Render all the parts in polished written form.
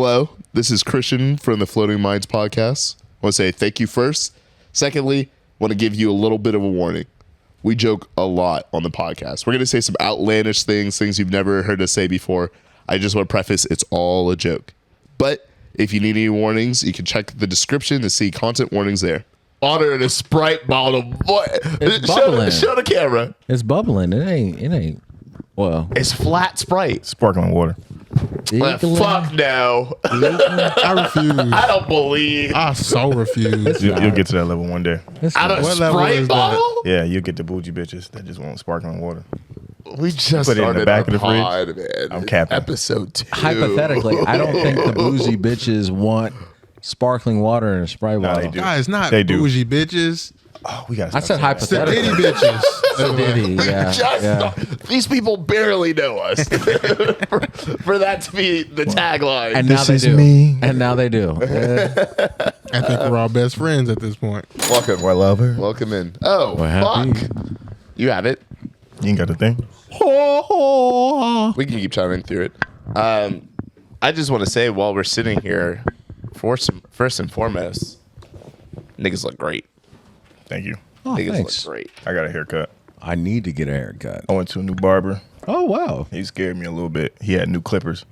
Hello, this is Christian from the Floating Minds podcast. I want to say thank you first. Secondly, I want to give you a little bit of a warning. We joke a lot on the podcast. We're going to say some outlandish things you've never heard us say before. I just want to preface, it's all a joke. But if you need any warnings, you can check the description to see content warnings there. Honor in a Sprite bottle. Boy, show the camera. It's bubbling. It ain't. Well, it's flat Sprite. Sparkling water. Fuck no. I refuse. I don't believe. I so refuse. You'll get to that level one day. Out of a Sprite bottle? Yeah, you'll get the bougie bitches that just want sparkling water. We just put it in the back of the pod, fridge. Man. I'm capping. Episode 2. Hypothetically, I don't think the bougie bitches want sparkling water in a Sprite bottle. They do. Guys, not They do. bougie bitches. Oh, we got. I said hypothetically. Sedity bitches. Yeah. These people barely know us for that to be the tagline. And now This they is do. me. And now they do. I think we're all best friends at this point. Welcome. I love her. Welcome in. Oh, happy. fuck. You have it. You ain't got the thing. We can keep chiming through it. I just want to say while we're sitting here, first and foremost, niggas look great. Thank you. Oh, Niggas thanks. look great. I got a haircut. I need to get a haircut. I went to a new barber. Oh, wow. He scared me a little bit. He had new clippers.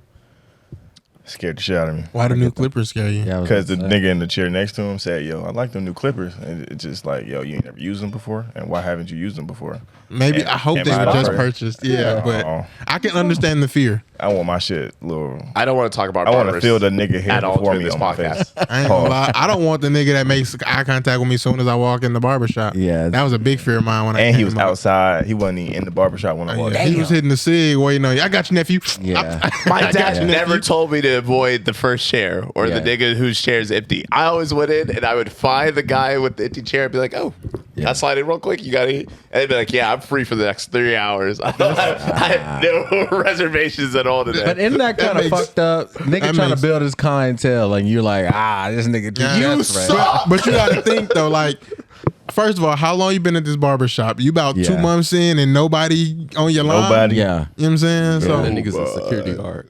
Scared the shit out of me. Why do new clippers scare you? Yeah, I was Because the gonna say. nigga in the chair next to him said, "Yo, I like them new clippers." And it's just like, "Yo, you ain't never used them before, and why haven't you used them before?" Maybe And- I hope and they my were just daughter- purchased. Yeah, but Oh. I can understand the fear. I want my shit little. I don't want to talk about I want to barbers feel the nigga hair at all before during me this on my podcast. face. I ain't gonna lie. I don't want the nigga that makes eye contact with me as soon as I walk in the barbershop. Yeah. That was a big fear of mine when I And came he was up. outside. He wasn't even in the barbershop when I walked Yeah, in. he was hitting the cig waiting on you. I got you, nephew. Yeah. My dad you, never nephew. told me to avoid the first chair or the Yeah. nigga whose chair is empty. I always went in and I would find the guy with the empty chair and be like, "Oh, Yeah. I slide in real quick. You got to eat." And they'd be like, "Yeah, I'm free for the next 3 hours." I had no reservations at all today. But isn't that kind of makes- fucked up? Nigga that trying to makes- build his clientele, and you're like, this nigga too Yeah. You desperate. suck. But you got to think though, like, first of all, how long you been at this barbershop? You about 2 Yeah. months in and nobody on your line? Nobody. Yeah. You know what I'm saying? So That nigga's a security guard.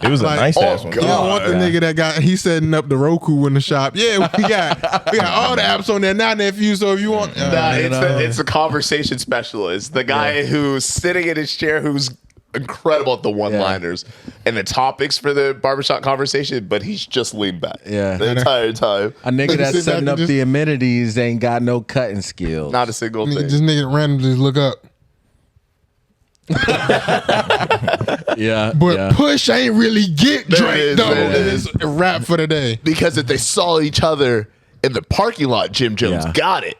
It was a Like, nice ass one. you don't want the nigga that got he's setting up the Roku in the shop. Yeah, we got all the apps on there now, nephew. So if you want, Nah, it's the conversation specialist, the guy who's sitting in his chair, who's incredible at the one-liners and the topics for the barbershop conversation, but he's just leaned back Yeah. the entire time. A nigga Sit that's back setting and up just- the amenities ain't got no cutting skills. Not a single thing. this nigga randomly look up. Yeah. But yeah. Push ain't really get There it Drake is, though. there it And is. it's a wrap for the day. Because if they saw each other in the parking lot, Jim Jones Yeah. got it.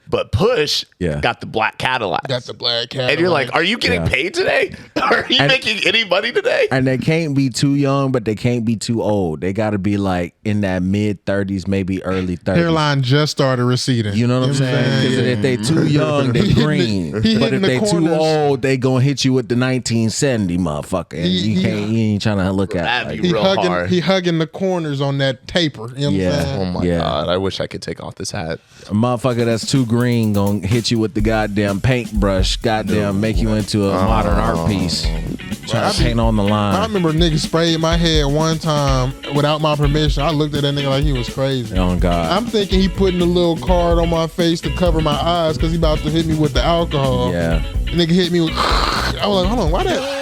But Push Yeah. got the black Cadillac. Got the black cat. And you're like, are you getting Yeah. paid today? Are you making any money today? And they can't be too young, but they can't be too old. They got to be like in that mid 30s, maybe early 30s. hairline just started receding. You know what I'm saying? Because if they too young, they He hitting green. the- he But if hitting the they too corners. old, they gonna hit you with the 1970 motherfucker. And you ain't trying to look at it. That'd Like, be real hard. He hugging the corners on that taper. You know what Yeah. I'm saying? Oh my Yeah. God. I wish I could take off this hat. a motherfucker that's too green gonna hit you with the goddamn paintbrush, goddamn make you into a modern art piece. Trying to paint on the I line. remember niggas sprayed my head one time without my permission. I looked at that nigga like he was crazy. Oh God. I'm thinking he putting a little card on my face to cover my eyes because he about to hit me with the alcohol. Yeah. The nigga hit me with. I was like, hold on, why that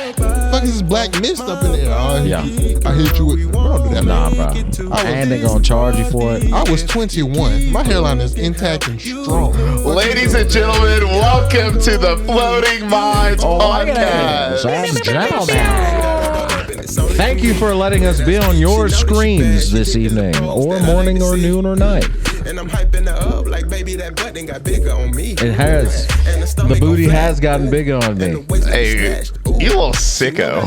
fuck is this black mist up in there? Oh, Yeah. I hit you with. Don't do that, Nah, man. bro. And they gonna charge you for it. I was 21. My hairline is intact and strong. Ladies and gentlemen, welcome to the Floating Minds podcast. Ladies and gentlemen. Thank you for letting us be on your screens this evening, or morning, or noon, or night. And I'm hyping her up like baby that button got bigger on me. It has. The booty has gotten bigger on me. Hey, you a little sicko.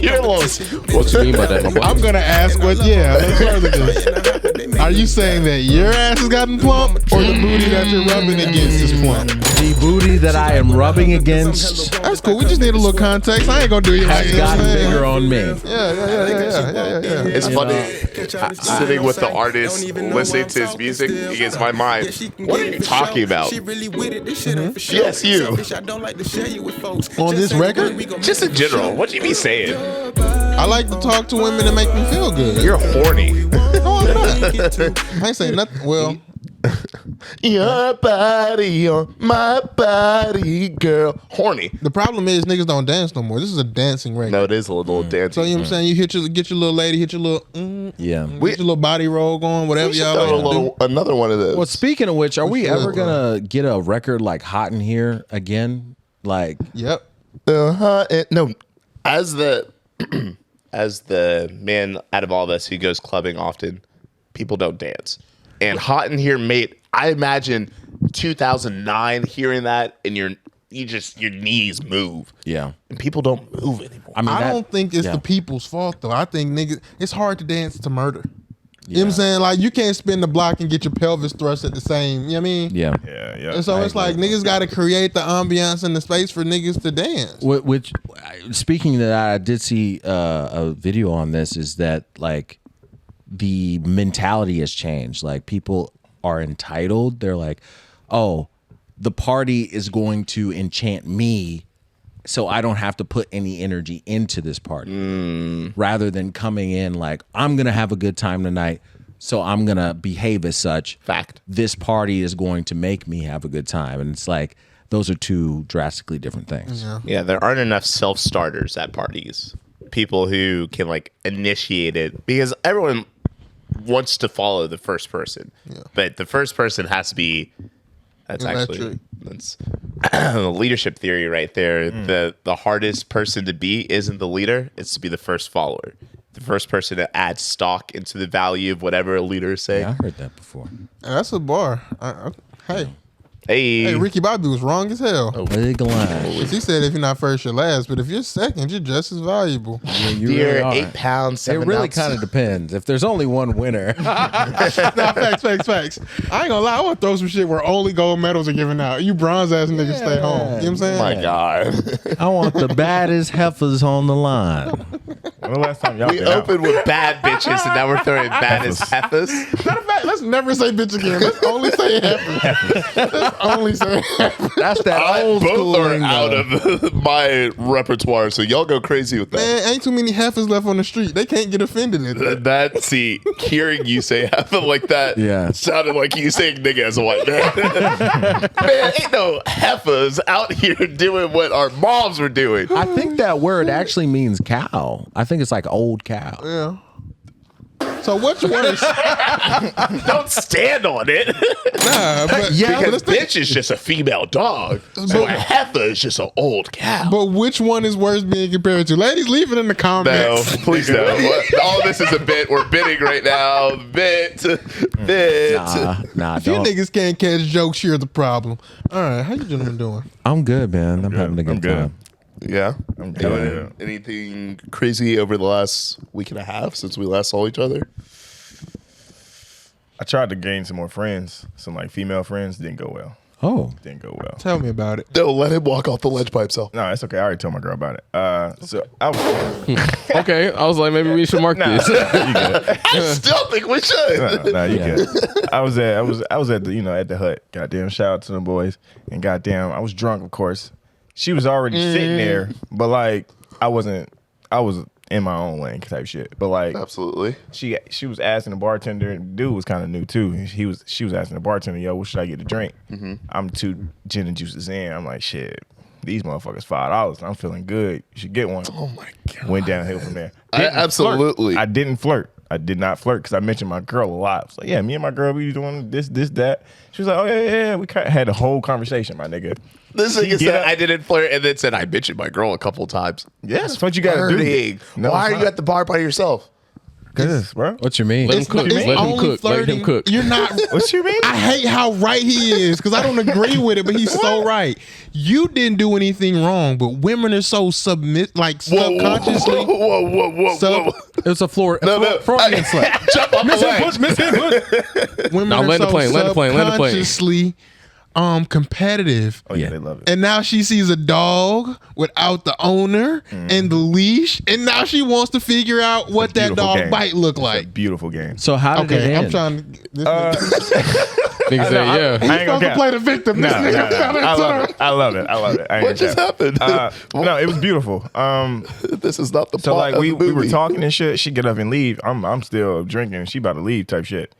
You're a little. What you mean by that, my boy? I'm gonna ask what. Yeah, let's further this. Are you saying that your ass has gotten plump, or the booty that you're rubbing against is plump? The booty that I am rubbing against That's cool. We just need a little context. I ain't gonna do you like has this, gotten man. bigger on me. Yeah. It's funny sitting with the artist, listening to his music against my mind. What are you talking about? Yes, you. On this record? Just in general, what you be saying? I like to talk to women that make me feel good. You're horny. No, I'm not. I ain't saying nothing. Well, Your body on my body, girl. Horny. the problem is niggas don't dance no more. This is a dancing record. No, it is a little dancing. So you know what I'm saying? You get your little lady, hit your little Yeah. get your little body roll going, whatever We should y'all throw like to do. another one of those. Well, speaking of which, are we should, ever gonna get a record like Hot in Here again? Like, Yep. No, as the as the man out of all of us who goes clubbing often, people don't dance. And Hot in Here made, I imagine 2009 hearing that and your knees move. yeah. And people don't move anymore. I mean, I that- don't think it's yeah. the people's fault though. I think niggas, it's hard to dance to murder. You know what I'm saying? Like you can't spin the block and get your pelvis thrust at the same. You know what I mean? Yeah. Yeah. And so it's like niggas got to create the ambiance and the space for niggas to dance. Which, speaking of that, I did see a video on this. Is that like the mentality has changed? Like people are entitled. They're like, oh, the party is going to enchant me, so I don't have to put any energy into this party. Rather than coming in like, I'm gonna have a good time tonight, so I'm gonna behave as such. Fact. This party is going to make me have a good time, and it's like those are two drastically different things. Yeah, there aren't enough self-starters at parties. People who can like initiate it, because everyone wants to follow the first person. But the first person has to be Electric. that's leadership theory right there. The hardest person to be isn't the leader, it's to be the first follower. The first person to add stock into the value of whatever a leader is saying. Yeah, I heard that before. That's a bar. Hey, Hey, Ricky Bobby was wrong as hell. Big line. 'Cause he said if you're not first, you're last. But if you're second, you're just as valuable. You dear, really are. 8 pounds, It 7 really ounces. kind of depends. If there's only one winner, Nah, facts. I ain't gonna lie. I want to throw some shit where only gold medals are given out. You bronze ass niggas stay home. You know what I'm saying? My God. I want the baddest heifers on the line. When the last time y'all We been out? opened with bad bitches and now we're throwing bad as heifers. Matter of fact, let's never say bitch again. Let's only say heifers. Let's only say heifers. That's that old school Both are lingo. out of my repertoire, so y'all go crazy with that. Man, ain't too many heifers left on the street. They can't get offended at that. That, see, hearing you say heifer like that Yeah. sounded like you saying nigga as a white man. Man, ain't no heifers out here doing what our moms were doing. I think that word actually means cow. I think it's like old cow. Yeah. So which one is Don't stand on it. nah? But Yeah, Because let's think- bitch is just a female dog. So a heifer is just an old cow. But which one is worse being compared to? Ladies, leave it in the No, comments. please no. All this is a bit. We're bidding right now. Bit. Nah, If you don't. niggas can't catch jokes, you're the problem. All right, how you gentlemen doing? I'm good, man. I'm having a good time. Yeah. I'm good. Anything crazy over the last week and a half since we last saw each other? I tried to gain some more friends, some like female friends. Didn't go well. Oh, Didn't go well. Tell me about it. No, let him walk off the ledge by himself. No, it's okay. I already told my girl about it. So I was. Okay, I was like, maybe we should mark Nah, this. you good. I still think we should. Nah, you Yeah. good. I was at the at the hut. Goddamn, shout out to the boys. And goddamn, I was drunk, of course. She was already sitting there, but like I was in my own lane type shit. But like Absolutely. she was asking the bartender, and dude was kind of new too. She was asking the bartender, yo, what should I get to drink? I'm 2 gin and juices in. I'm like, shit, these motherfuckers $5. I'm feeling good. You should get one. Oh my God. Went downhill from there. I Didn't absolutely- flirt. I didn't flirt. I did not flirt because I mentioned my girl a lot. I was like, yeah, me and my girl, we doing this, that. She was like, oh, yeah. We had a whole conversation, my nigga. This nigga Get said up. I didn't flirt and then said I mentioned my girl a couple times. Yeah, that's what you got to do. Flirting. No, Why it's are you not. at the bar by yourself? Cause, bro. what you mean? Let him cook. It's Let him only cook. Let him flirting. cook. You're not. What you mean? I hate how right he is because I don't agree with it, but he's so right. You didn't do anything wrong, but women are so subconsciously. Whoa. So- It's a No. Freudian slip. Jump off the leg. Women Now, are land the so plane, land the plane, land the plane. subconsciously competitive. Oh, yeah, Yeah. they love it. And now she sees a dog without the owner and the leash, and now she wants to figure out what that Beautiful dog game. might look It's a like. beautiful game. So how did it Okay, end? I'm trying to. Nigga say, yeah. I ain't gonna supposed to cap. play the victim. No, This no, nigga no. fell into I love it. it. I love it. I love it. I ain't What just gonna happened? cap. No, it was beautiful. This is not the So plot like of we the were movie. talking and shit. She get up and leave. I'm still drinking. She about to leave type shit.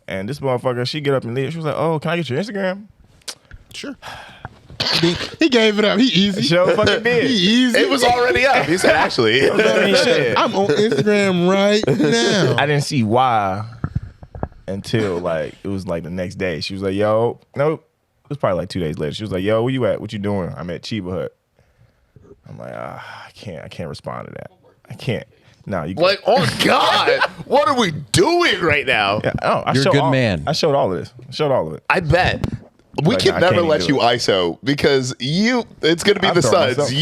And this motherfucker, she get up and leave. She was like, "Oh, can I get your Instagram?" Sure. He gave it up. He easy. Sure fucking did. He easy. It was already up. He said, actually. I mean, shit. I'm on Instagram right now. I didn't see why until like it was like the next day. She was like, "Yo, nope." It was probably like 2 days later. She was like, "Yo, where you at? What you doing?" I'm at Chiba Hut. I'm like, I can't respond to that. I can't. No, you Like, oh God, what are we doing right now? Yeah, I You're a showed good all- man. I showed all of this. I showed all of it. I bet. We Like, can I never can't let even you do ISO because it's gonna be I'll the throw Suns. myself.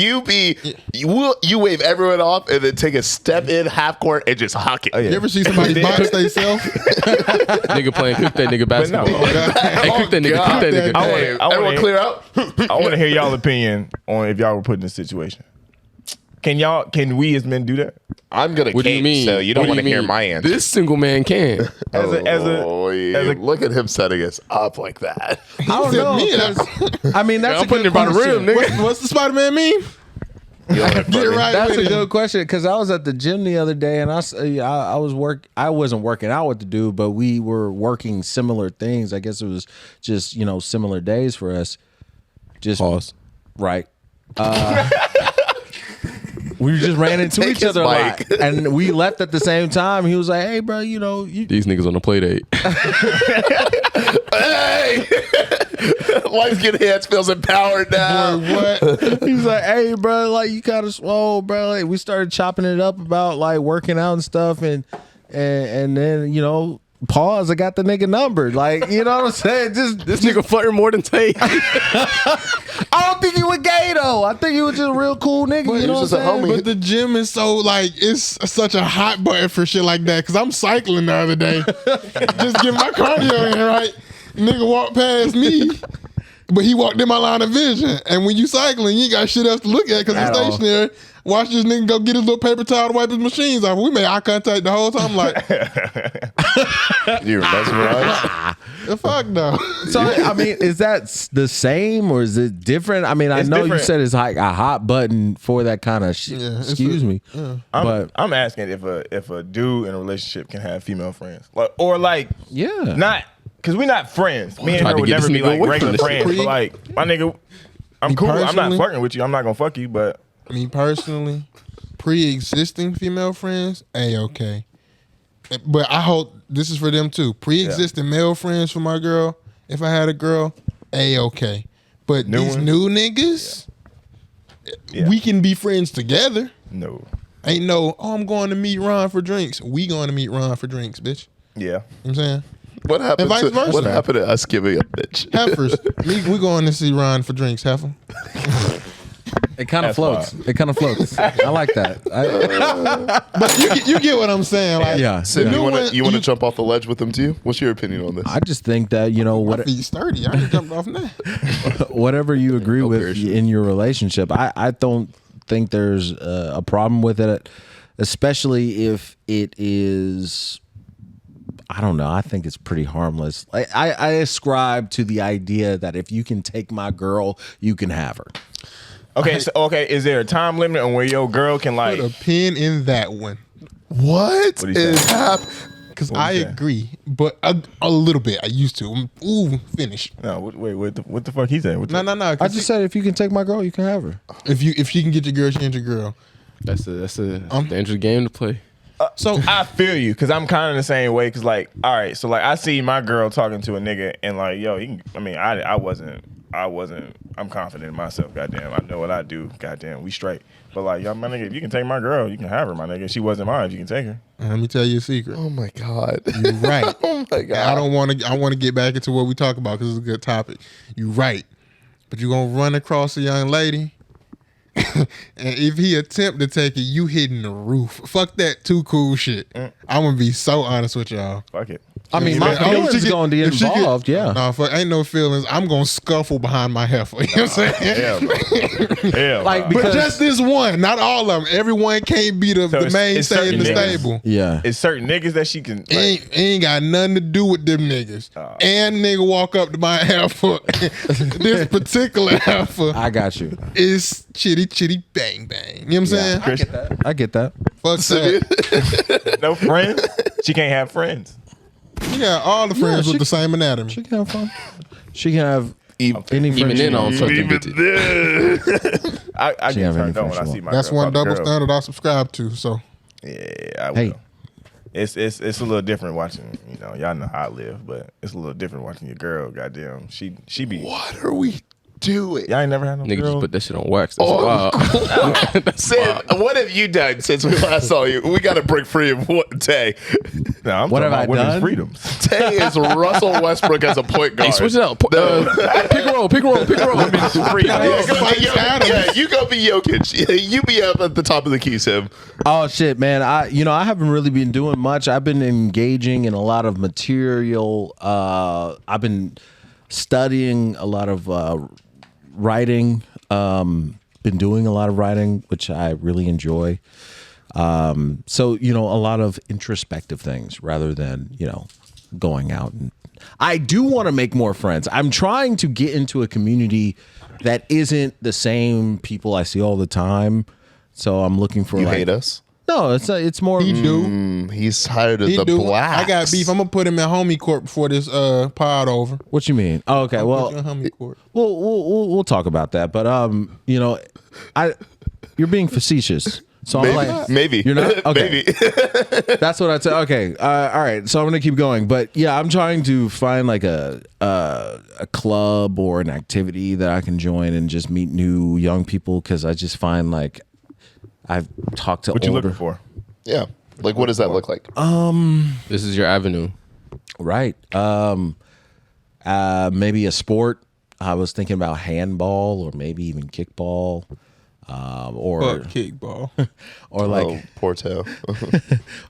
You wave everyone off and then take a step in half court and just huck it. Oh, yeah. You ever see somebody box themselves? Nigga playing cook that nigga basketball. Hey, cook that nigga. Cook that nigga. I wanna- Hey, I wanna- everyone clear out. I want to hear y'all opinion on if y'all were put in this situation. Can we as men do that? I'm gonna What do you cake, mean? so you don't What do want to you hear mean? my answer. This single man can. Oh, yeah. Look at him setting us up like that. I don't said know. me, 'cause- I mean, that's I'm a putting good it by the question. rim, nigga. What's the Spider-Man meme? Get right That's with a it. good question because I was at the gym the other day and I wasn't working out with the dude, but we were working similar things. I guess it was just similar days for us. Just Pause. right. We just ran into Take each his other a lot, mic. and we left at the same time. He was like, "Hey, bro, you These niggas on the play date. Hey, light skin hands feels empowered now. Boy, what? He was like, "Hey, bro, like you kind of swole, bro." Like we started chopping it up about like working out and stuff, and then pause. I got the nigga number. Like you know what I'm saying? Just This nigga flirting more than Tate. I don't think he was gay though. I think he was just a real cool nigga. You know what I'm just a saying? homie. But the gym is so like it's such a hot button for shit like that. Cause I'm cycling the other day, just getting my cardio in right. Nigga walked past me, but he walked in my line of vision. And when you cycling, you ain't got shit else to look at because At it's all. stationary. Watch this nigga go get his little paper towel to wipe his machines off. We made eye contact the whole time. I'm like, You're mesmerized. the fuck no. So I mean, is that the same or is it different? I mean, I It's know different. you said it's like a hot button for that kind of shit. Yeah, it's Excuse me, but I'm asking if a dude in a relationship can have female friends, like yeah, not because we're not friends. Me and Tried her to would get never this be nigga like away from regular this friends. shit. But like my nigga, I'm Me cool. I'm not personally- flirting with you. I'm not gonna fuck you, but Me personally, pre-existing female friends, okay. But I hope this is for them too. Pre-existing male friends for my girl, if I had a girl, okay. But New these ones? new niggas, Yeah. we can be friends together. no. Ain't no, I'm going to meet Ron for drinks. We going to meet Ron for drinks, bitch. Yeah. You know what I'm saying? What happened? And vice versa. What happened to us giving a bitch? Heifers. we going to see Ron for drinks, heifer. it kind of That's floats. It kind of floats. I like that. But you get what I'm saying. Like, Yeah. Sid, new you want one- to jump off the ledge with them too? What's your opinion on this? I just think that my what feet sturdy. I can jump off now. whatever you agree No with parachute. in your relationship, I don't think there's a problem with it, especially if it is. I don't know. I think it's pretty harmless. I ascribe to the idea that if you can take my girl, you can have her. Okay. Is there a time limit on where your girl can like? Put a pin in that one. What What'd he is say? happening? Because What I was that? agree, but a little bit. I used to. Ooh, finish. No. Wait. What the fuck he said? What the- No. I just said if you can take my girl, you can have her. if she can get your girl, she get your girl. That's a dangerous game to play. So I feel you because I'm kind of the same way. Because like, all right, so like I see my girl talking to a nigga and like, yo, he can, I mean, I wasn't. I'm confident in myself. Goddamn, I know what I do. Goddamn, we straight. But like, yo, my nigga, if you can take my girl, you can have her, my nigga. If she wasn't mine, you can take her. let me tell you a secret. Oh my god! You're right. Oh my god! I don't want to. I want to get back into what we talk about because it's a good topic. You're right, but you're gonna run across a young lady, and if he attempt to take it, you hitting the roof. Fuck that too cool shit. I'm gonna be so honest with y'all. Fuck it. I mean, my feelings going to get involved. Yeah. No, fuck, ain't no feelings. I'm gonna scuffle behind my heifer. You know what I'm saying? Hell no. Hell Like, no. But because just this one, not all of them. Everyone can't be the it's mainstay certain in the niggas. stable. yeah. It's certain niggas that she can. Like, Ain't got nothing to do with them niggas. And nigga walk up to my heifer. This particular heifer I got you. is chitty chitty bang bang. You know what I'm saying? I get that. Fuck that. no friends. She can't have friends. You got all the friends she- with the same anatomy. She can have fun. She can have Even any Even friends she then, I don't wants. trust them bitches. I She get have any turned on when I friends see my That's girl one talk to double girls. standard I subscribe to. So Yeah, I will. Hey. It's a little different watching, y'all know how I live, but it's a little different watching your girl, goddamn. She be what are we doing? Y'all ain't never had no Nigga girl. just put that shit on wax. That's wild. That's Sid, wild. what have you done since we last saw you? We got to break free of what Tay. No, I'm What talking have I about women's done? freedoms. Tay is Russell Westbrook as a point guard. Hey, switch it out. Pick and roll. Pick and roll. Pick and roll. Yeah, you go be Jokic. You be up at the top of the key, Sim. Oh shit, man! I haven't really been doing much. I've been engaging in a lot of material. I've been studying a lot of writing. Been doing a lot of writing, which I really enjoy. So a lot of introspective things rather than going out. And I do want to make more friends. I'm trying to get into a community that isn't the same people I see all the time. So I'm looking for You hate us? No, it's more. he do. He's tired of He the do. blacks. I got beef. I'm gonna put him in homie court before this pod over. What you mean? Oh, okay. Put you in Well, homie court. we'll talk about that. But you're being facetious. So I'm like, Maybe. You're not? Okay. Maybe. That's what I'd say. Okay. All right. So I'm gonna keep going. But yeah, I'm trying to find like a club or an activity that I can join and just meet new young people, because I just find like I've talked to What you older. looking for? Yeah. Like, what does that look like? This is your avenue. Right. Maybe a sport. I was thinking about handball or maybe even kickball. Or Fuck kickball. or like Oh, Porto.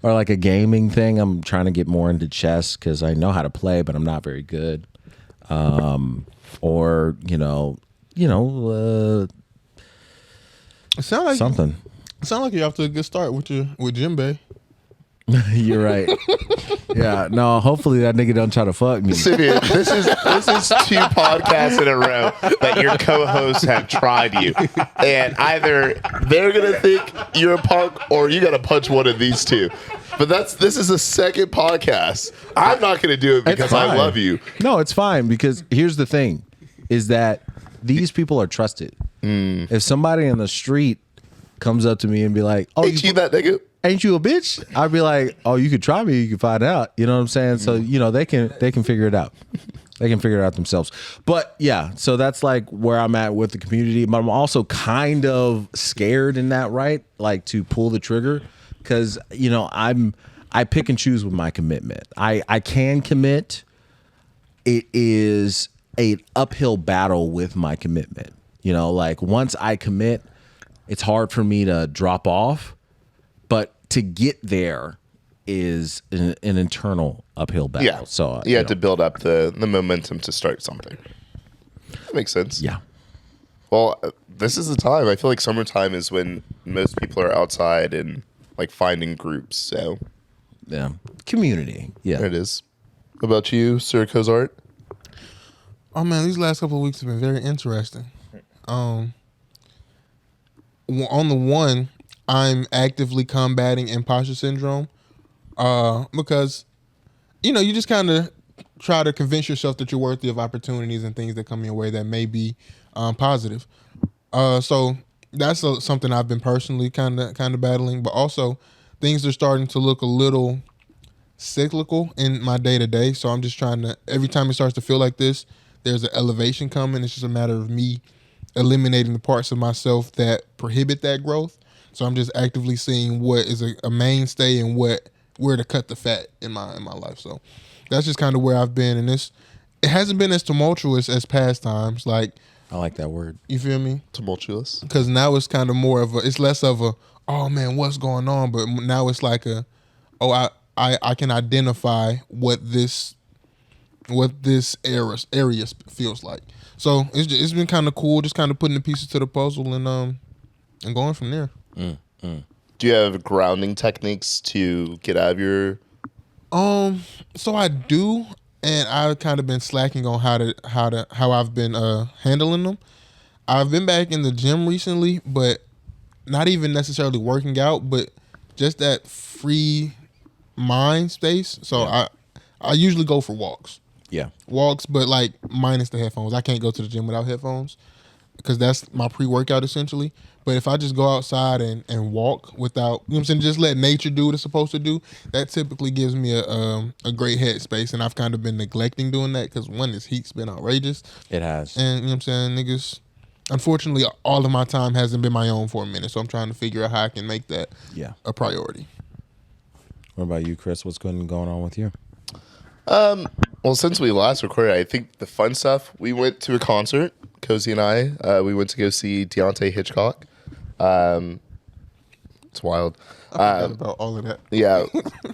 or like a gaming thing. I'm trying to get more into chess because I know how to play, but I'm not very good. Or It sound like something. you're off to a good start with Jimbe. You're right. Yeah. No. Hopefully that nigga don't try to fuck me. Simeon, this is 2 podcasts in a row that your co-hosts have tried you, and either they're gonna think you're a punk or you gotta punch one of these two. But this is the second podcast. I'm not gonna do it because I fine. love you. No, it's fine, because here's the thing, is that these people are trusted. If somebody in the street comes up to me and be like, "Oh, Ain't you that nigga? ain't you a bitch?" I'd be like, "Oh, you could try me. You can find out." You know what I'm saying? So they can figure it out. They can figure it out themselves. But yeah, so that's like where I'm at with the community. But I'm also kind of scared in that, right? Like to pull the trigger, because I pick and choose with my commitment. I can commit. It is an uphill battle with my commitment. Like once I commit, it's hard for me to drop off. But to get there is an internal uphill battle. Yeah. So you had to build up the momentum to start something. That makes sense. Yeah. Well, this is the time. I feel like summertime is when most people are outside and like finding groups. So Yeah. Community. Yeah. there it is. What about you, Sir Cozart? Oh man, these last couple of weeks have been very interesting. On the one, I'm actively combating imposter syndrome, because you just kind of try to convince yourself that you're worthy of opportunities and things that come your way that may be positive. So that's something I've been personally kind of battling, but also things are starting to look a little cyclical in my day to day. So I'm just trying to, every time it starts to feel like this, there's an elevation coming. It's just a matter of me eliminating the parts of myself that prohibit that growth. So I'm just actively seeing what is a mainstay and where to cut the fat in my life. So that's just kind of where I've been. And it hasn't been as tumultuous as past times. Like, I like that word. you feel me? Tumultuous. Because now it's kind of more of it's less of a, oh man, what's going on? But now it's like I can identify what this area feels like. So it's been kind of cool, just kind of putting the pieces to the puzzle and going from there. Do you have grounding techniques to get out of your? So I do, and I've kind of been slacking on how I've been handling them. I've been back in the gym recently, but not even necessarily working out, but just that free mind space. So I usually go for walks. Yeah. Walks, but like minus the headphones. I can't go to the gym without headphones because that's my pre-workout essentially. But if I just go outside and walk without, you know what I'm saying, just let nature do what it's supposed to do, that typically gives me a great headspace. And I've kind of been neglecting doing that because one, this heat's been outrageous. It has. And you know what I'm saying, niggas, unfortunately, all of my time hasn't been my own for a minute. So I'm trying to figure out how I can make that a priority. What about you, Chris? What's going on with you? Well, since we last recorded, I think the fun stuff, we went to a concert, Cozy and I. We went to go see Deontay Hitchcock. It's wild. I forgot about all of that. Yeah.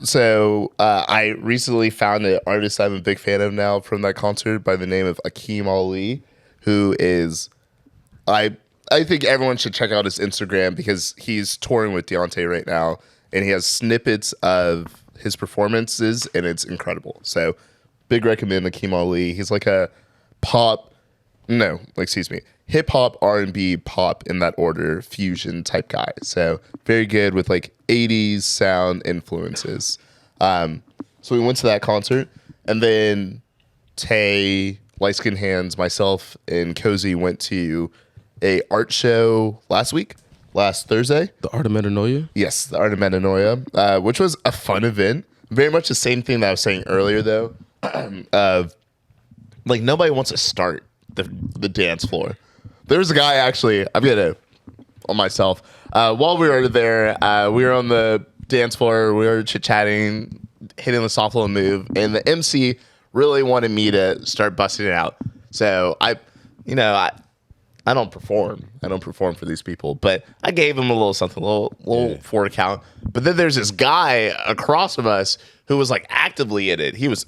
So I recently found an artist I'm a big fan of now from that concert by the name of Akeem Ali, who is, I think everyone should check out his Instagram because he's touring with Deontay right now, and he has snippets of his performances, and it's incredible. So big recommend Akeem Ali. He's like a hip hop, R&B, pop in that order, fusion type guy. So very good with like 80s sound influences. So we went to that concert, and then Tay, Light Skin Hands, myself, and Cozy went to a art show last Thursday. The Art of Metanoia? Yes, the Art of Metanoia, which was a fun event. Very much the same thing that I was saying earlier, though, of like nobody wants to start the dance floor. There was a guy actually, I'm gonna on myself. While we were there, we were on the dance floor, we were chit-chatting, hitting the soft little move, and the MC really wanted me to start busting it out. So I don't perform. I don't perform for these people, but I gave him a little something, a little for account. But then there's this guy across from us who was like actively in it. He was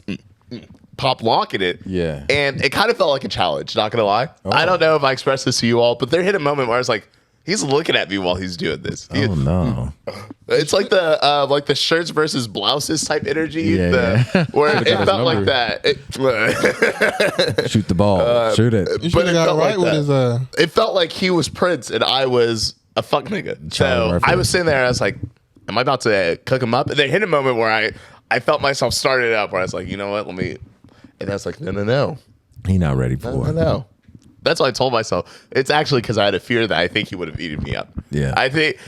pop locking it. Yeah. And it kind of felt like a challenge, not gonna lie. I don't know if I expressed this to you all, but there hit a moment where I was like, he's looking at me while he's doing this. Oh no. It's like the shirts versus blouses type energy. Where it felt like that. Shoot the ball. Shoot it. You should have got right with his It felt like he was Prince and I was a fuck nigga. So I was sitting there and I was like, am I about to cook him up? And there hit a moment where I felt myself started up where I was like, you know what, and I was like, no. He not ready for it. No. That's what I told myself. It's actually because I had a fear that I think he would have eaten me up. Yeah. I think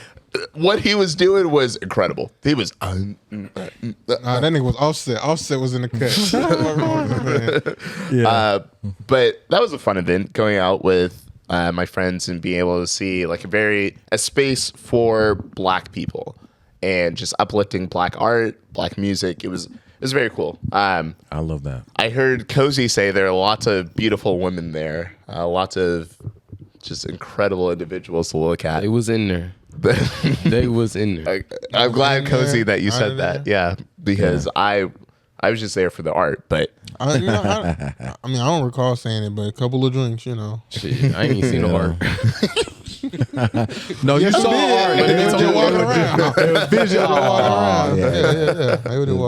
what he was doing was incredible. He was. that nigga was Offset. Offset was in the cut. But that was a fun event, going out with my friends and being able to see like a space for Black people and just uplifting Black art, Black music. It was very cool. I love that. I heard Cozy say there are lots of beautiful women there, lots of just incredible individuals to look at. It was in there. They was in there. I'm glad, Cozy, that you said that. Yeah, because I was just there for the art, but I don't recall saying it, but a couple of drinks, you know. Shit, I ain't even seen no art. No, you saw art. But they were just walking around. It was visual around. Yeah.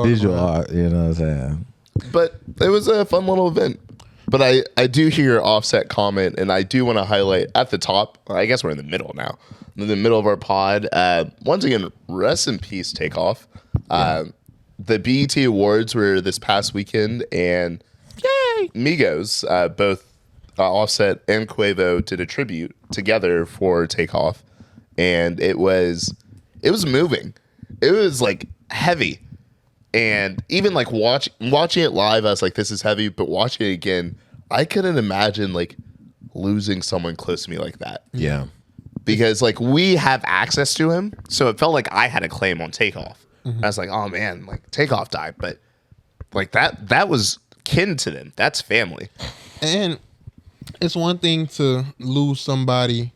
Visual art, you know what I'm saying? But it was a fun little event. But I do hear your Offset comment, and I do want to highlight at the top. I guess we're in the middle now. In the middle of our pod. Once again, rest in peace, Takeoff. The BET Awards were this past weekend, and Migos, both Offset and Quavo, did a tribute together for Takeoff, and it was moving. It was like heavy. And even like watching it live, I was like, this is heavy. But watching it again, I couldn't imagine like losing someone close to me like that. Yeah. Because like we have access to him. So it felt like I had a claim on Takeoff. I was like, oh man, like Takeoff died. But like that was kin to them. That's family. And it's one thing to lose somebody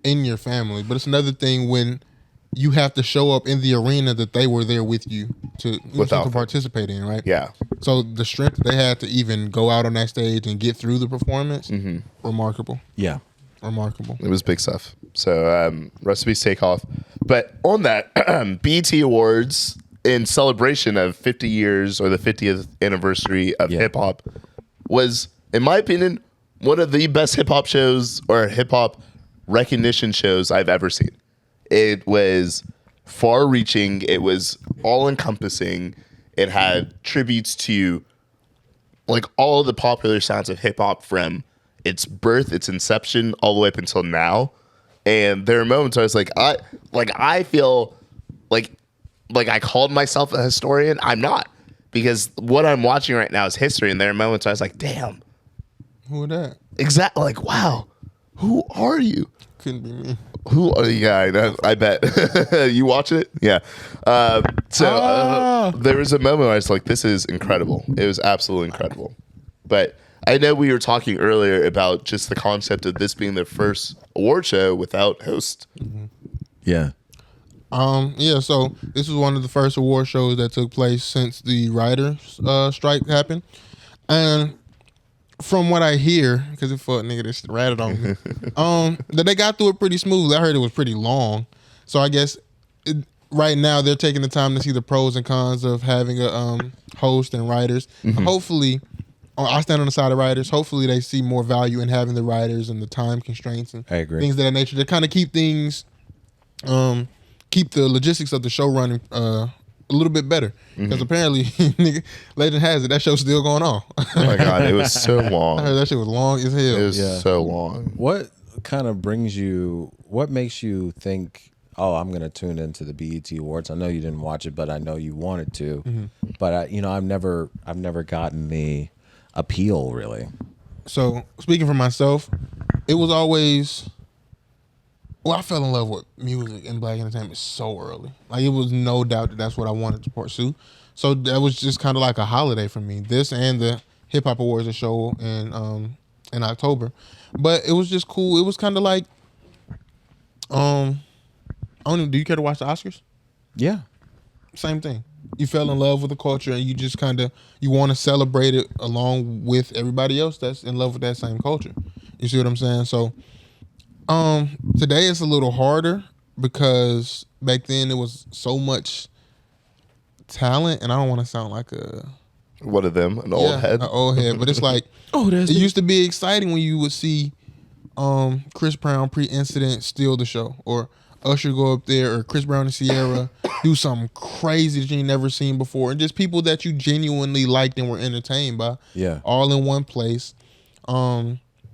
in your family, but it's another thing when you have to show up in the arena that they were there with you to Without to them. participate in, right? Yeah. So the strength they had to even go out on that stage and get through the performance, remarkable, Yeah. remarkable. It was big stuff. So recipes take off. But on that, BET Awards in celebration of 50 years or the 50th anniversary of hip hop was, in my opinion, one of the best hip hop shows or hip hop recognition shows I've ever seen. It was far reaching. It was all encompassing. It had tributes to like all of the popular sounds of hip hop from its birth, its inception, all the way up until now. And there are moments where I was I feel like I called myself a historian. I'm not, because what I'm watching right now is history. And there are moments where I was like, damn, Who that? exactly. Like, wow, who are you? Couldn't be me. Who are you? Yeah, I know. I bet. You watch it? Yeah. There was a moment where I was like, this is incredible. It was absolutely incredible. But I know we were talking earlier about just the concept of this being the first award show without host. Yeah. Yeah, so this was one of the first award shows that took place since the writers' strike happened. And from what I hear, because it fuck nigga just ratted on me, that they got through it pretty smoothly. I heard it was pretty long. So I guess right now they're taking the time to see the pros and cons of having a host and writers. Hopefully, I stand on the side of writers. Hopefully they see more value in having the writers and the time constraints and I agree. things of that nature to kind of keep things, keep the logistics of the show running a little bit better. Because apparently, nigga, legend has it, that show's still going on. Oh my God, it was so I heard long. that shit was long as hell. It was so long. What kind of what makes you think, oh, I'm going to tune into the BET Awards? I know you didn't watch it, but I know you wanted to. But I've never gotten the appeal, really. So speaking for myself, it was always, well, I fell in love with music and black entertainment so early. Like, it was no doubt that that's what I wanted to pursue. So that was just kind of like a holiday for me. This and the Hip Hop Awards, a show in October. But it was just cool. It was kind of like, I don't know, do you care to watch the Oscars? Yeah. Same thing. You fell in love with the culture and you just kind of, you want to celebrate it along with everybody else that's in love with that same culture. You see what I'm saying? So today it's a little harder because back then it was so much talent, and I don't want to sound like a One of them, an old head. an old head, but it's like it used to be exciting when you would see Chris Brown pre-incident steal the show, or Usher go up there, or Chris Brown and Sierra do something crazy that you ain't never seen before, and just people that you genuinely liked and were entertained by, all in one place.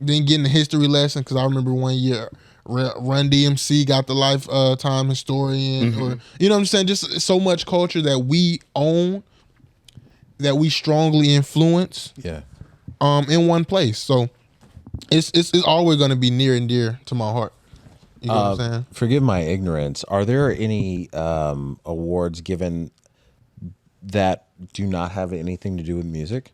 Then getting the history lesson, because I remember one year Run DMC got the lifetime historian, or you know what I'm saying, just so much culture that we own, that we strongly influence, in one place. So it's always going to be near and dear to my heart. You know what I'm saying? Forgive my ignorance. Are there any awards given that do not have anything to do with music?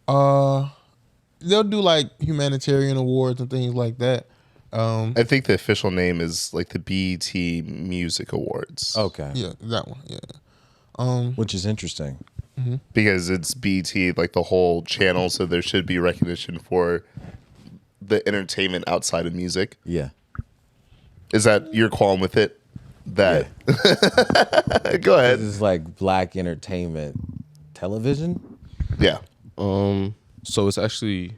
They'll do like humanitarian awards and things like that. I think the official name is like the BET Music Awards. Okay. Yeah, that one. Yeah. Which is interesting. Because it's BET, like the whole channel, so there should be recognition for the entertainment outside of music. Yeah. Is that your qualm with it? That Go ahead. This is like black entertainment television. Yeah. So it's actually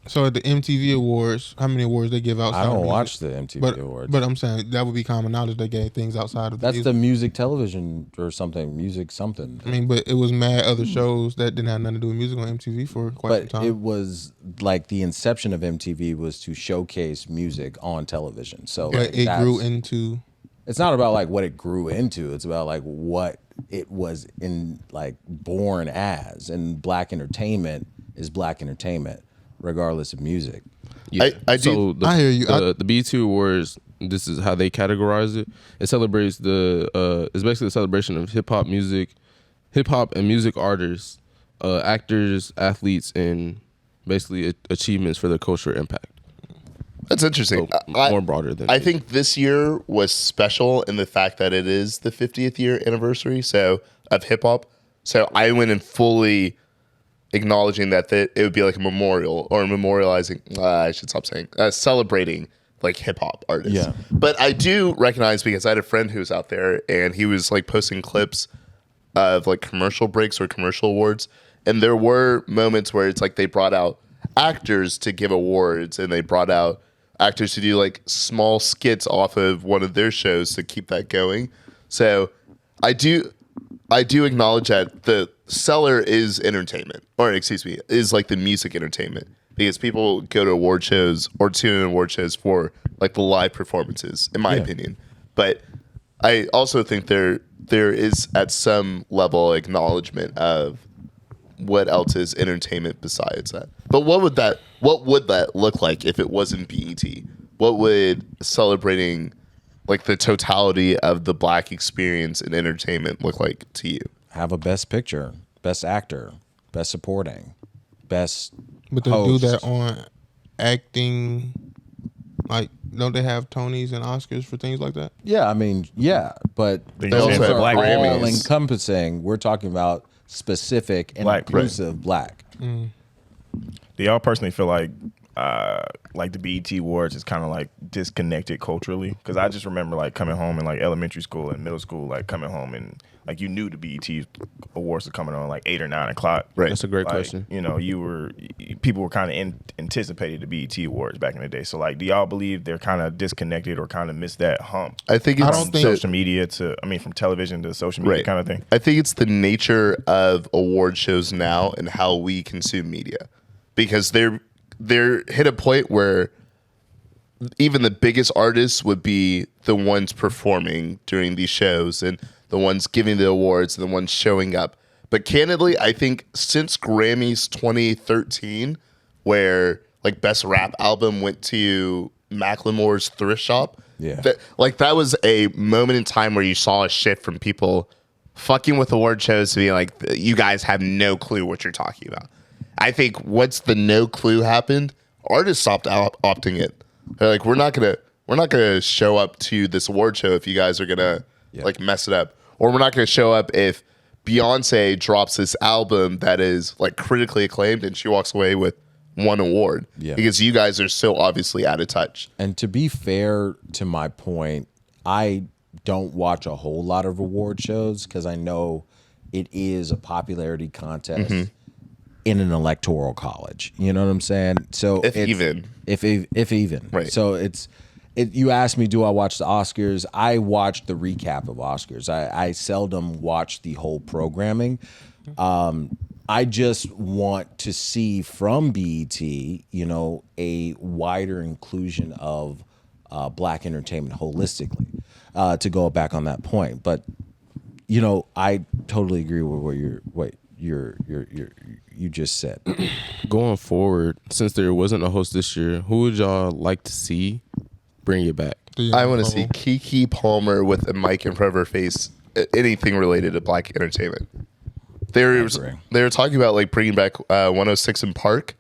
So at the MTV Awards, how many awards they give outside? I don't of music? watch the MTV Awards. But I'm saying that would be common knowledge. They gave things outside of the That's music. the music television or something. Music something. I mean, but it was mad other shows that didn't have nothing to do with music on MTV for quite some But time. it was like the inception of MTV was to showcase music on television. So But like, it grew that's- into. It's not about like what it grew into. It's about like what it was in like born as. And black entertainment is black entertainment, regardless of music. yeah. I do- So I hear you. The BET Awards. This is how they categorize it. It celebrates it's basically a celebration of hip hop and music artists, actors, athletes, and basically achievements for their cultural impact. That's interesting. So, more broader than I think this year was special in the fact that it is the 50th year anniversary of hip hop. So I went in fully acknowledging that it would be like a memorial or memorializing. I should stop saying celebrating like hip hop artists. Yeah. But I do recognize, because I had a friend who was out there and he was like posting clips of like commercial breaks or commercial awards, and there were moments where it's like they brought out actors to give awards, and they brought out actors to do like small skits off of one of their shows to keep that going. So I do acknowledge that the seller is entertainment, or excuse me, is like the music entertainment, because people go to award shows or tune in award shows for like the live performances, in my opinion. But I also think there is at some level acknowledgement of what else is entertainment besides that. But what would that look like if it wasn't BET? What would celebrating like the totality of the Black experience in entertainment look like to you? Have a best picture, best actor, best supporting, best But they host. do that on acting. Like, don't they have Tonys and Oscars for things like that? Yeah, I mean, yeah, but They those also have are Black all Grammys. encompassing. We're talking about specific and Black, inclusive Black. Do y'all personally feel like the BET Awards is kind of like disconnected culturally? Because I just remember like coming home in like elementary school and middle school, like coming home and like you knew the BET Awards were coming on like 8 or 9 o'clock. Right. That's a great Like, question. You know, people were kind of anticipating the BET Awards back in the day. So like, do y'all believe they're kind of disconnected or kind of missed that hump? I think it's don't think- Social media from television to social media kind of thing. I think it's the nature of award shows now and how we consume media, because they're hit a point where even the biggest artists would be the ones performing during these shows and the ones giving the awards and the ones showing up. But candidly, I think since Grammys 2013, where like best rap album went to Macklemore's Thrift Shop, Yeah. that was a moment in time where you saw a shift from people fucking with award shows to being like, you guys have no clue what you're talking about. I think once the no clue happened, artists stopped opting it. They're like, we're not gonna show up to this award show if you guys are gonna like mess it up, or we're not gonna show up if Beyonce drops this album that is like critically acclaimed and she walks away with one award, because you guys are so obviously out of touch. And to be fair to my point, I don't watch a whole lot of award shows because I know it is a popularity contest in an electoral college. You know what I'm saying? So If even. if even, Right. So you asked me, do I watch the Oscars? I watch the recap of Oscars. I seldom watch the whole programming. I just want to see from BET, a wider inclusion of Black entertainment holistically. To go back on that point, but I totally agree with what you just said. Going forward, since there wasn't a host this year, who would y'all like to see bring it back? I want to see Keke Palmer with a mic in front of her face, anything related to Black entertainment. They were talking about like bringing back 106 in Park,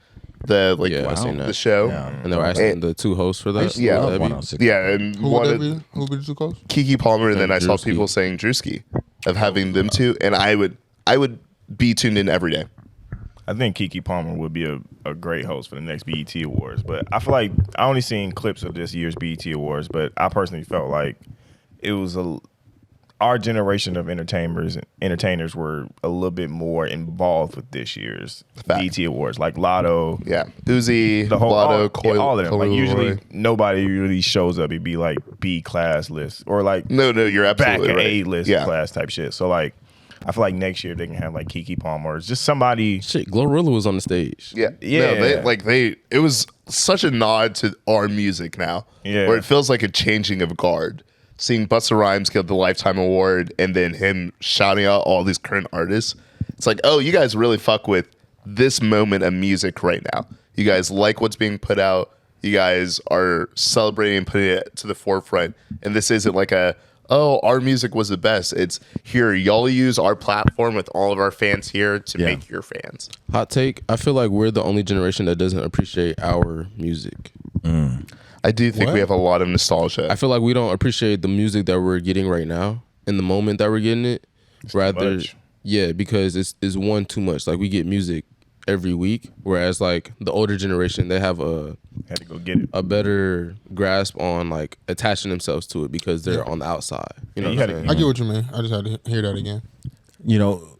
the like Yeah, I seen that. the show. And they were asking the two hosts for that. Yeah. Love That'd be- 106. Yeah, and Who would that be? Who would be the two coaches? Keke Palmer, and then I saw Drewski. people saying Drewski, of having them two, and I would be tuned in every day. I think Keke Palmer would be a great host for the next BET Awards. But I feel like I only seen clips of this year's BET Awards, but I personally felt like it was our generation of entertainers were a little bit more involved with this year's BET Awards, like Lotto. Yeah, Uzi, The whole Lotto, all of them. Like Coil usually Roy. nobody really shows up. It'd be like B class list or like No, you're back absolutely right. A list Yeah, class type shit. So like I feel like next year they can have like Keke Palmer or just somebody. Shit, Glorilla was on the stage. yeah. Yeah. No, it was such a nod to our music now, Yeah. where it feels like a changing of guard. Seeing Busta Rhymes get the Lifetime Award and then him shouting out all these current artists, it's like, oh, you guys really fuck with this moment of music right now. You guys like what's being put out. You guys are celebrating and putting it to the forefront. And this isn't like our music was the best. It's here, y'all use our platform with all of our fans here to make your fans. Hot take. I feel like we're the only generation that doesn't appreciate our music. I do think What? we have a lot of nostalgia. I feel like we don't appreciate the music that we're getting right now in the moment that we're getting it. Rather, much. yeah, because it's one too much. Like we get music every week, whereas like the older generation, they have Had to go get it. a better grasp on like attaching themselves to it because they're on the outside. You know you what had I'm to- saying? I get what you mean. I just had to hear that again. You know,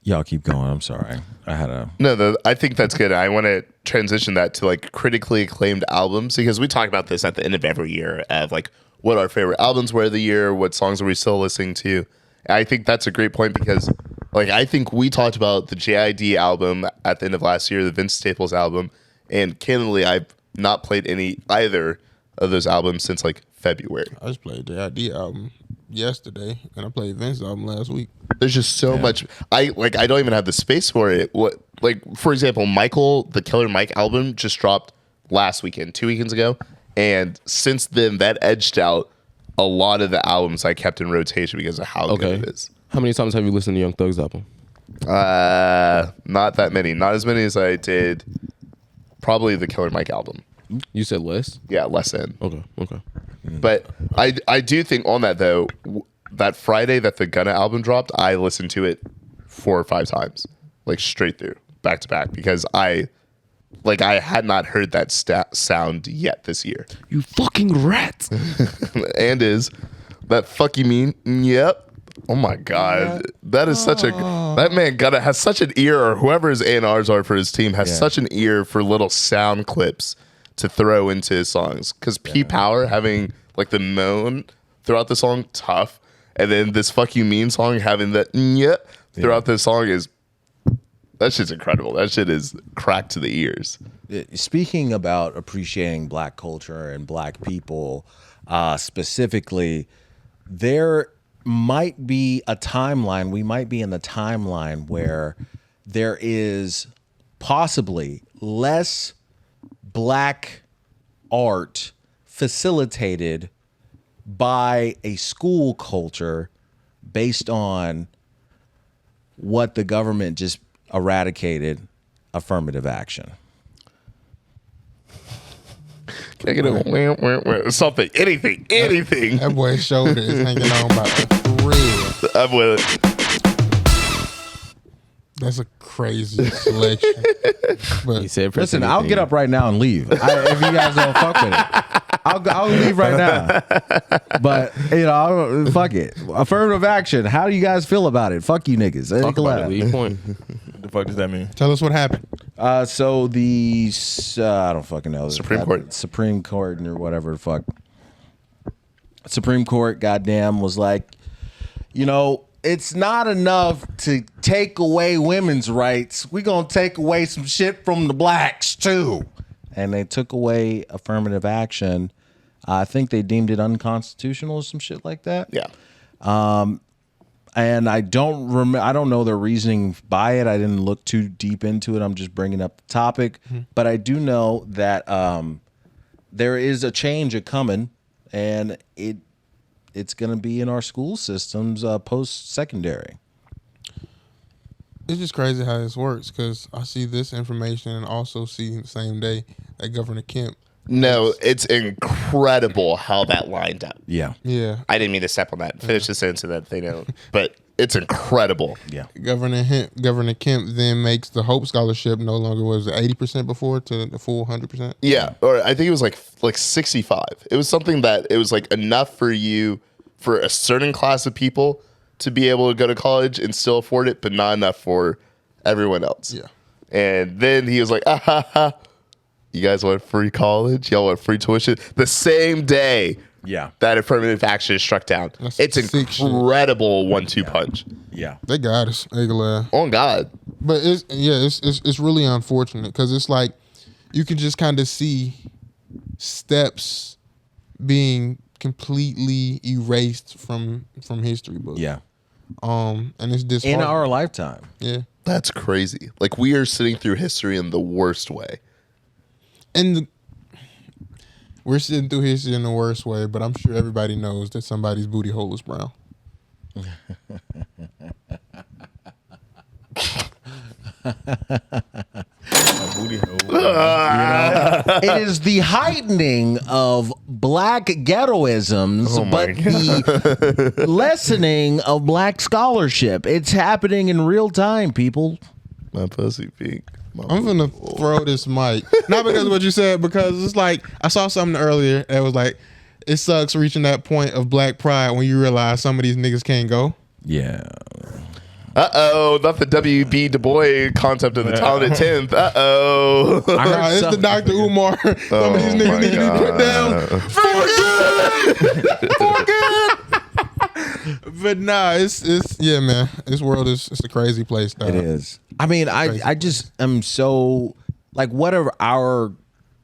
y'all keep going. I'm sorry. I had a. No, I think that's good. I want to transition that to like critically acclaimed albums because we talk about this at the end of every year of like what our favorite albums were of the year, what songs are we still listening to. I think that's a great point because like I think we talked about the JID album at the end of last year, the Vince Staples album, and candidly, I've not played either of those albums since like February. I just played the ID album yesterday, and I played Vince's album last week. There's just so much. I don't even have the space for it. What, like, for example, Michael, the Killer Mike album just dropped last weekend, 2 weekends ago. And since then, that edged out a lot of the albums I kept in rotation because of how Okay. good it is. How many times have you listened to Young Thug's album? Not that many. Not as many as I did probably the Killer Mike album. You said less. Yeah, less than. Okay. But I do think on that, though, that Friday that the Gunna album dropped, I listened to it 4 or 5 times, like straight through, back to back, because I had not heard that sound yet this year. You fucking rat. And is that fuck you mean? Yep. Oh my God. That is such that man has such an ear, or whoever his A&Rs are for his team has such an ear for little sound clips to throw into his songs. Because P Power having like the moan throughout the song, tough. And then this fuck you mean song having that yep throughout the song that shit's incredible. That shit is cracked to the ears. Speaking about appreciating black culture and black people, specifically, there might be a timeline. We might be in the timeline where there is possibly less black art facilitated by a school culture based on what the government just eradicated, affirmative action. Can I get a something, anything? That boy's shoulder is hanging on by a thread. I'm with it. That's a crazy selection. But He said, Listen, I'll get up right now and leave if you guys don't fuck with it. I'll leave right now. But fuck it. Affirmative action. How do you guys feel about it? Fuck you niggas. Talk about it. Leave point. What the fuck does that mean? tell us what happened. So the I don't fucking know. Supreme Court. Supreme Court or whatever the fuck. Supreme Court, goddamn, was like, it's not enough to take away women's rights. We're going to take away some shit from the blacks too. And they took away affirmative action. I think they deemed it unconstitutional or some shit like that. Yeah. And I don't I don't know their reasoning by it. I didn't look too deep into it. I'm just bringing up the topic. But I do know that there is a change coming, and it's going to be in our school systems post-secondary. It's just crazy how this works because I see this information and also see the same day that Governor Kemp. No, it's incredible how that lined up. Yeah. Yeah. I didn't mean to step on that. Finish the sentence so that they don't. But it's incredible. Yeah. Governor Kemp then makes the Hope Scholarship no longer was it 80% before to the full 100%. Yeah, or I think it was like 65. It was something that it was like enough for a certain class of people to be able to go to college and still afford it, but not enough for everyone else. Yeah. And then he was like, you guys want free college? Y'all want free tuition? The same day Yeah. that affirmative action is struck down. That's It's sick shit. incredible 1-2 punch. Yeah. They got us. They glad. On God. But it's really unfortunate because it's like you can just kind of see steps being completely erased from history books. Yeah. And it's In disheartening. our lifetime. Yeah. That's crazy. Like, we are sitting through history in the worst way. And we're sitting through history in the worst way, but I'm sure everybody knows that somebody's booty hole is brown. booty hole. It is the heightening of black ghettoisms, Oh my but the lessening of black scholarship. It's happening in real time, people. My pussy pink. I'm gonna throw this mic. Not because of what you said, because it's like I saw something earlier that was like, it sucks reaching that point of black pride when you realize some of these niggas can't go. Yeah. Not the W.B. Du Bois concept of the talented 10th. Nah, it's the Dr. Umar. Some of these niggas need to be put down. For good. But nah, it's yeah, man. This world is a crazy place, dog. It is. I mean, I just am so like, what are our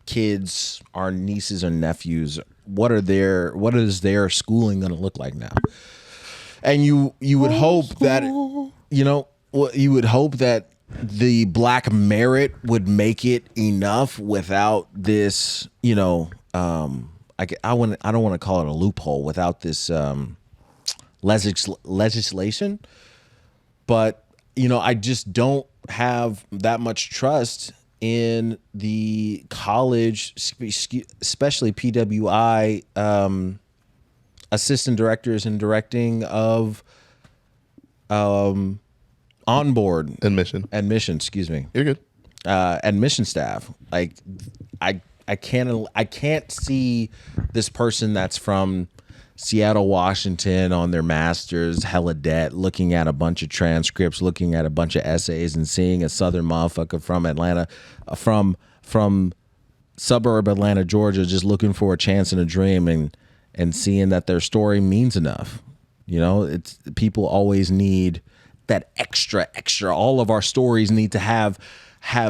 kids, our nieces or nephews, what is their schooling going to look like now? And you would hope that, you would hope that the black merit would make it enough without this, I don't want to call it a loophole, without this legislation. But, I just don't have that much trust in the college, especially PWI, assistant directors and directing of onboard Admission. excuse me, You're good. admission staff. Like I can't see this person that's from Seattle, Washington on their master's, hella debt, looking at a bunch of transcripts, looking at a bunch of essays, and seeing a southern motherfucker from Atlanta, from suburb Atlanta, Georgia, just looking for a chance and a dream, and seeing that their story means enough. It's people always need that extra. All of our stories need to have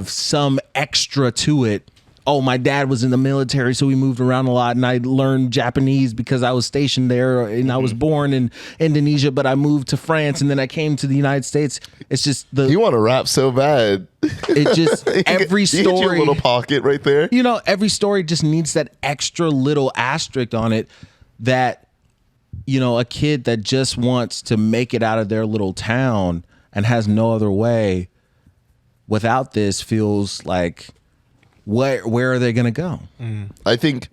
some extra to it. Oh, my dad was in the military, so we moved around a lot, and I learned Japanese because I was stationed there, and I was born in Indonesia, but I moved to France, and then I came to the United States. It's just You want to rap so bad. It just every You get your story, little pocket right there. every story just needs that extra little asterisk on it that, a kid that just wants to make it out of their little town and has no other way without this feels like, where are they going to go? I think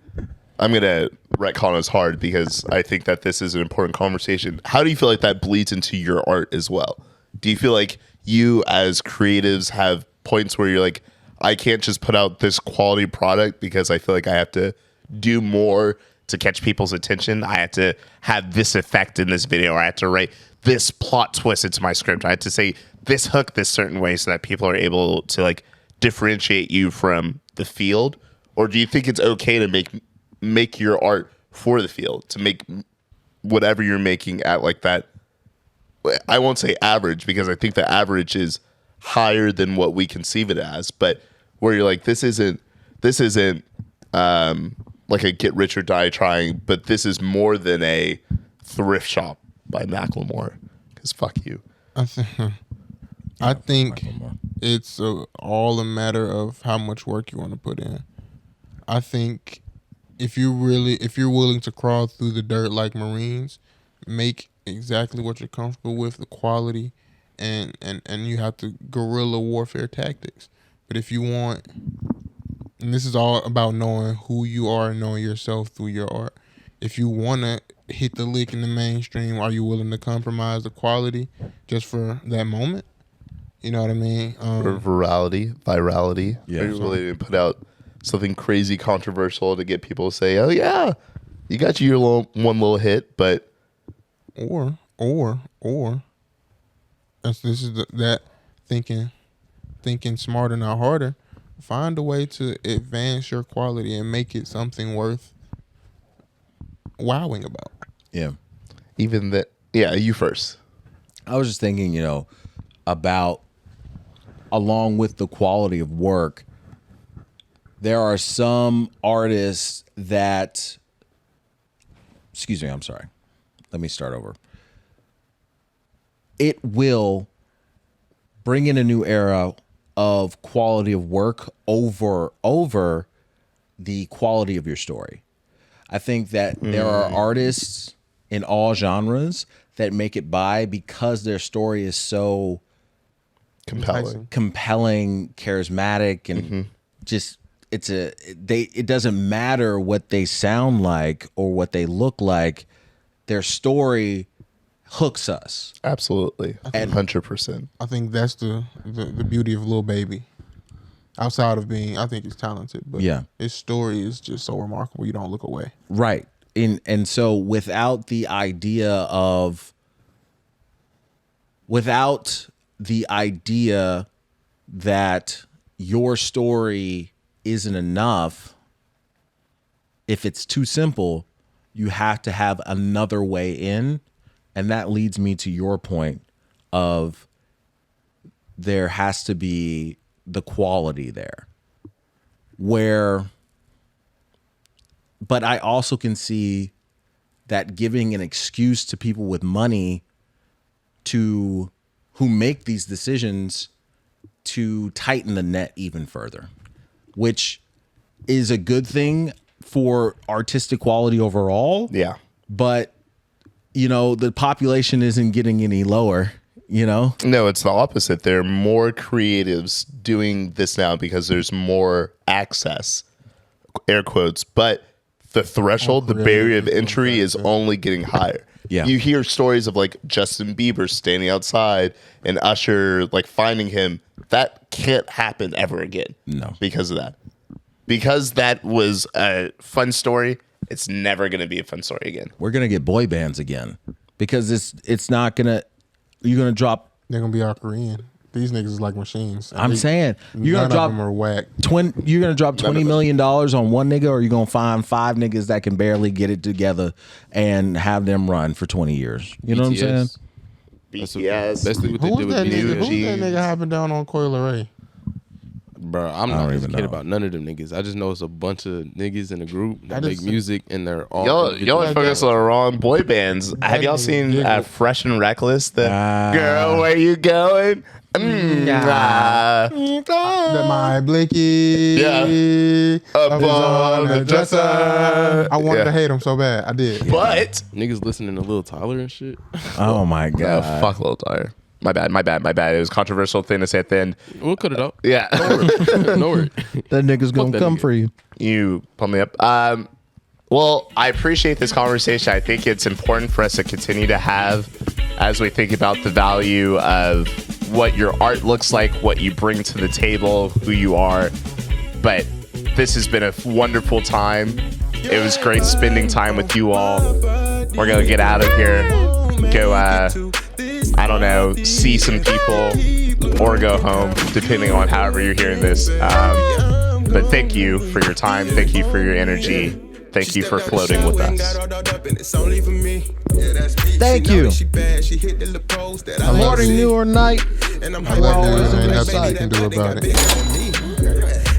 I'm going to retcon us hard because I think that this is an important conversation. How do you feel like that bleeds into your art as well? Do you feel like you as creatives have points where you're like, I can't just put out this quality product because I feel like I have to do more to catch people's attention? I have to have this effect in this video, or I have to write this plot twist into my script. I have to say this hook this certain way so that people are able to like differentiate you from the field? Or do you think it's okay to make your art for the field, to make whatever you're making at like that, I won't say average, because I think the average is higher than what we conceive it as, but where you're like, this isn't like a get rich or die trying, but this is more than a thrift shop by Macklemore, because fuck you. I think it's all a matter of how much work you want to put in. I think if you're willing to crawl through the dirt like Marines, make exactly what you're comfortable with, the quality, and you have to guerrilla warfare tactics. But if you want, and this is all about knowing who you are and knowing yourself through your art. If you want to hit the lick in the mainstream, are you willing to compromise the quality just for that moment? You know what I mean? For virality. Yeah. Are you willing to put out something crazy controversial to get people to say, oh yeah, you got your one little hit, but or this is that thinking smarter, not harder. Find a way to advance your quality and make it something worth wowing about. Yeah. even that, yeah, you first. I was just thinking, about along with the quality of work, there are some artists that, excuse me, I'm sorry. Let me start over. It will bring in a new era of quality of work over the quality of your story. I think that there are artists in all genres that make it by because their story is so compelling, charismatic, and just it doesn't matter what they sound like or what they look like. Their story hooks us. Absolutely. 100%. I think that's the beauty of Lil Baby. Outside of being, I think he's talented, but Yeah. his story is just so remarkable. You don't look away. Right. And so without the idea that your story isn't enough, if it's too simple, you have to have another way in. And that leads me to your point of there has to be the quality there. But I also can see that giving an excuse to people with money who make these decisions to tighten the net even further, which is a good thing for artistic quality overall. Yeah. But, the population isn't getting any lower, No, it's the opposite. There are more creatives doing this now because there's more access, air quotes, but the threshold, the barrier of entry is only getting higher. Yeah. You hear stories of like Justin Bieber standing outside and Usher like finding him. That can't happen ever again. No. Because of that. Because that was a fun story, it's never going to be a fun story again. We're going to get boy bands again because it's not going to, you're going to drop. They're gonna be all Korean. These niggas is like machines. I'm saying you're None gonna of them are whack. You're gonna drop $20 million on one nigga, or you're gonna find 5 niggas that can barely get it together and have them run for 20 years. You know what I'm saying? BTS. Basically what they Who's did with that nigga? BTS. Who's that nigga hopping down on Coil Ray? Bro, I'm don't not even educated know. about none of them niggas. I just know it's a bunch of niggas in a group that I make just- music and they're all Y'all are focused on the wrong boy bands. Have y'all nigga seen giggle. Fresh and Reckless? The girl, where you going? That my Blicky. Yeah. Up on the dresser. I wanted Yeah. to hate him so bad. I did. But niggas listening to Lil Tyler and shit. Oh my god! fuck Lil Tyler. My bad. It was a controversial thing to say at the end. We'll cut it out. Yeah. No worry. That nigga's gonna that come nigga. for you. You pump me up. Well, I appreciate this conversation. I think it's important for us to continue to have as we think about the value of what your art looks like, what you bring to the table, who you are. But this has been a wonderful time. It was great spending time with you all. We're going to get out of here, go, I don't know, see some people or go home, depending on however you're hearing this. But thank you for your time. Thank you for your energy. Thank you for floating with us. Thank you. Morning, noon, or night. I like that. Ain't nothing you can do about it.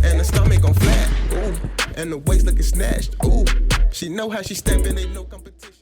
And the stomach on flat, ooh, and the waist looking snatched, ooh. She know how she stepping, ain't no competition.